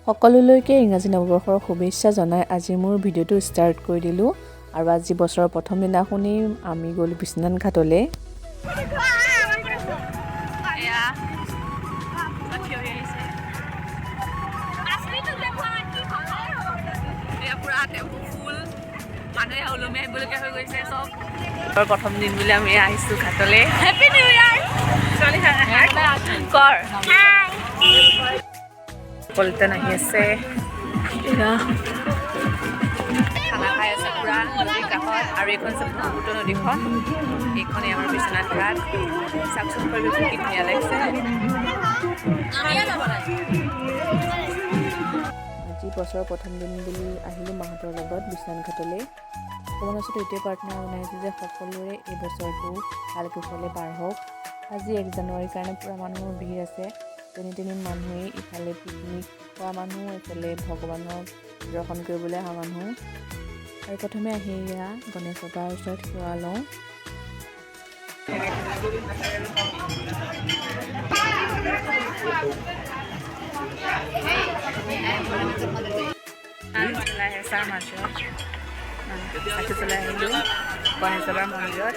সকলোলৈকে ইংৰাজী নৱবৰ্ষৰ শুভেচ্ছা জনাই আজি মোৰ ভিডিঅ'টো ষ্টাৰ্ট কৰি দিলোঁ। আৰু আজি বছৰৰ প্ৰথম দিনাখনি আমি গ'লোঁ বিশ্বনাথ ঘাটলৈ। প্ৰথম দিন বুলি আমি আহিছোঁ ঘাটলৈ। হেপী নিউ ইয়াৰ কৰ কলিতা আহি আছে, খানা খাই আছে পুৰা নদীৰ কাষত। আৰু এইখন আছে ব্ৰহ্মপুত্ৰ নদীখন, এইখনেই আমাৰ বিশ্বনাথ ঘাট। চাওকচোন পৰিৱেশটো কি ধুনীয়া লাগিছে। আজি বছৰৰ প্ৰথম দিন বুলি আহিলোঁ মাহঁতৰ লগত বিশ্বনাথ ঘাটলৈ। অকণমান পাছত এইটোৱে প্ৰাৰ্থনা বনাইছোঁ যে সকলোৰে এই বছৰটো ভাল কুশলে পাৰ হওক। আজি 1 জানুৱাৰীৰ কাৰণে পূৰা মানুহৰ ভিৰ আছে। তেনি মানুহেই ইফালে পিকনিক খোৱা মানুহ, ইফালে ভগৱানক দৰ্শন কৰিবলৈ অহা মানুহ। আৰু প্ৰথমে আহি এয়া গণেশ বাবাৰ ওচৰত সেৱা লওঁ। চাকি জ্বলাই আহিলোঁ গণেশ বাবাৰ মন্দিৰত।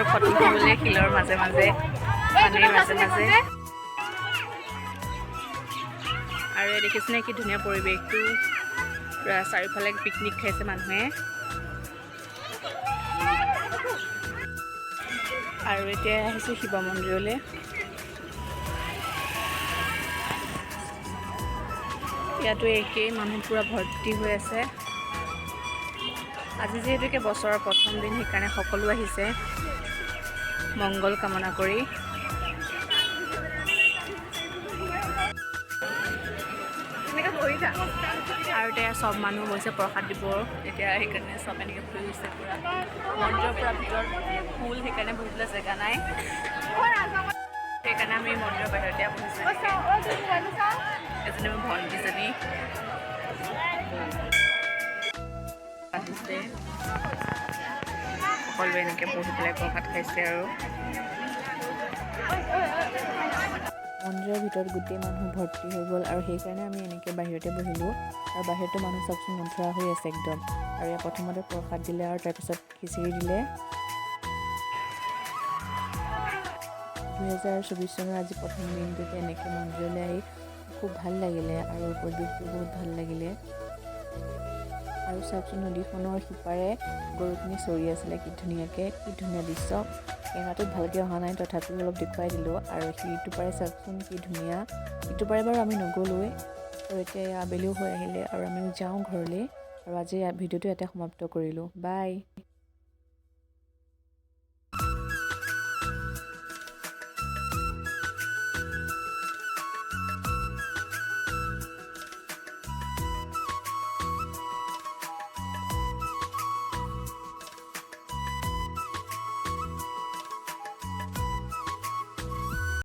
ফটো তুলিবলৈ শিলৰ মাজে মাজে, পানীৰ মাজে মাজে। আৰু দেখিছেনে কি ধুনীয়া পৰিৱেশটো, পুৰা চাৰিওফালে পিকনিক খাইছে মানুহে। আৰু এতিয়া আহিছোঁ শিৱ মন্দিৰলৈ। ইয়াতো একেই, মানুহ পুৰা ভৰ্তি হৈ আছে। আজি যিহেতুকে বছৰৰ প্ৰথম দিন, সেইকাৰণে সকলো আহিছে মংগল কামনা কৰি। আৰু এতিয়া চব মানুহ গৈছে প্ৰসাদ দিব, এতিয়া সেইকাৰণে চব এনেকৈ ফুৰি গৈছে পুৰা মন্দিৰৰ পৰা ভিতৰত ফুল, সেইকাৰণে বহিবলৈ জেগা নাই। সেইকাৰণে আমি মন্দিৰৰ বাহিৰতে বহিছোঁ। এজনী মোৰ ভণ্টিজনী আহিছে, সকলোৱে এনেকৈ বহি পেলাই প্ৰসাদ খাইছে। আৰু মন্দিৰৰ ভিতৰত গোটেই মানুহ ভৰ্তি হৈ গ'ল, আৰু সেইকাৰণে আমি এনেকৈ বাহিৰতে বহিলোঁ। আৰু বাহিৰতো মানুহ চাওকচোন নথৰা হৈ আছে একদম। আৰু ইয়াত প্ৰথমতে প্ৰসাদ দিলে আৰু তাৰপিছত খিচিৰি দিলে। 2024 চনৰ আজি প্ৰথম দিনটোতে এনেকৈ মন্দিৰলৈ আহি খুব ভাল লাগিলে, আৰু পৰিৱেশটো বহুত ভাল লাগিলে। আৰু চাওকচোন নদীখনৰ সিপাৰে গৰুখিনি চৰি আছিলে, কি ধুনীয়াকৈ, কি ধুনীয়া দৃশ্য। কেমেৰাটোত ভালকৈ অহা নাই, তথাপিও অলপ দেখুৱাই দিলোঁ। আৰু সিটো পাৰে চাওকচোন কি ধুনীয়া। ইটো পাৰে বাৰু আমি নগ'লোৱেই, আৰু এতিয়া আবেলিও হৈ আহিলে, আৰু আমিও যাওঁ ঘৰলৈ। আৰু আজি ভিডিঅ'টো ইয়াতে সমাপ্ত কৰিলোঁ। বাই।